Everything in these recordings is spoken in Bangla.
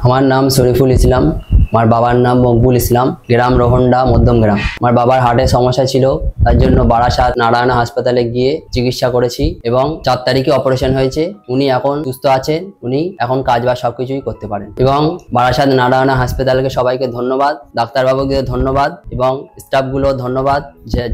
আমার নাম শরীফুল ইসলাম। আমার বাবার নাম মকবুল ইসলাম। গ্রাম রোহন্ডা, মধ্যম গ্রাম। আমার বাবার হার্টের সমস্যা ছিল, তার জন্য বারাসাত নারায়ণ হাসপাতালে গিয়ে চিকিৎসা করেছি এবং 4 তারিখে অপারেশন হয়েছে। উনি এখন সুস্থ আছেন, উনি এখন কাজবাজ সবকিছুই করতে পারেন। এবং বারাসাত নারায়ণ হাসপাতালকে সবাইকে ধন্যবাদ, ডাক্তারবাবুকে ধন্যবাদ এবং স্টাফগুলো ধন্যবাদ,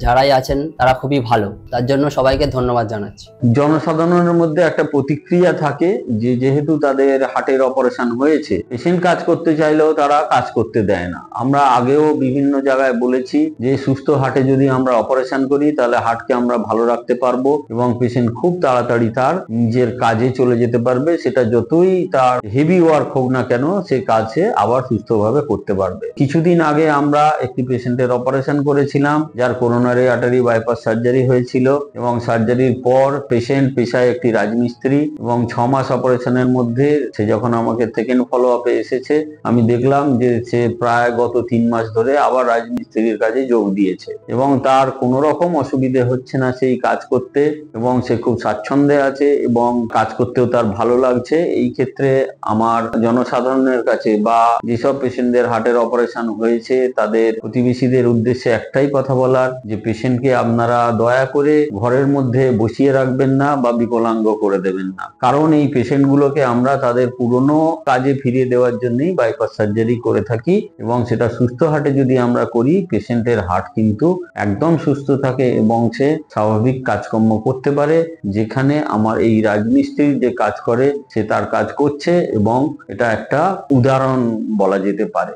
যারাই আছেন তারা খুবই ভালো, তার জন্য সবাইকে ধন্যবাদ জানাচ্ছি। জনসাধারণের মধ্যে একটা প্রতিক্রিয়া থাকে যে যেহেতু তাদের হার্টের অপারেশন হয়েছে, পেশেন্ট কাজ করতে চাইলেও তারা কাজ করতে দেয় না। আমরা আগেও বিভিন্ন জায়গায় বলেছি যে সুস্থ হার্টে যদি আমরা অপারেশন করি তাহলে হার্টকে আমরা ভালো রাখতে পারবো এবং পেশেন্ট খুব তাড়াতাড়ি তার নিজের কাজে চলে যেতে পারবে। সেটা যতই তার হেভি ওয়ার্ক হোক না কেন, সে কাজে আবার সুস্থভাবে করতে পারবে। কিছুদিন আগে আমরা একটি পেশেন্টের অপারেশন করেছিলাম, যার করোনারি আর্টারি বাইপাস সার্জারি হয়েছিল এবং সার্জারির পর পেশেন্ট পেশায় একটি রাজমিস্ত্রি এবং 6 মাস অপারেশনের মধ্যে সে যখন আমাকে সেকেন্ড ফলো আপে এসেছে, আমি দেখলাম যে সে প্রায় গত 3 মাস ধরে আবার রাজমিস্ত্রির কাজে যোগ দিয়েছে এবং তার কোনো রকম অসুবিধে হচ্ছে না সেই কাজ করতে এবং সে খুব স্বাচ্ছন্দ্যে আছে এবং কাজ করতেও তার ভালো লাগছে। এই ক্ষেত্রে আমার জনসাধারণের কাছে বা যেসব পেশেন্টদের হার্টের অপারেশন হয়েছে তাদের প্রতিবেশীদের উদ্দেশ্যে একটাই কথা বলার, যে পেশেন্টকে আপনারা দয়া করে ঘরের মধ্যে বসিয়ে রাখবেন না বা বিকলাঙ্গ করে দেবেন না, কারণ এই পেশেন্টগুলোকে আমরা তাদের পুরনো কাজে ফিরিয়ে দেওয়ার জন্যই বাইপাস সার্জারি করে থাকি এবং সেটা সুস্থ হার্টে যদি আমরা করি, পেশেন্টের হার্ট কিন্তু একদম সুস্থ থাকে এবং সে স্বাভাবিক কাজকর্ম করতে পারে। যেখানে আমার এই রাজমিস্ত্রি যে কাজ করে সে তার কাজ করছে এবং এটা একটা উদাহরণ বলা যেতে পারে।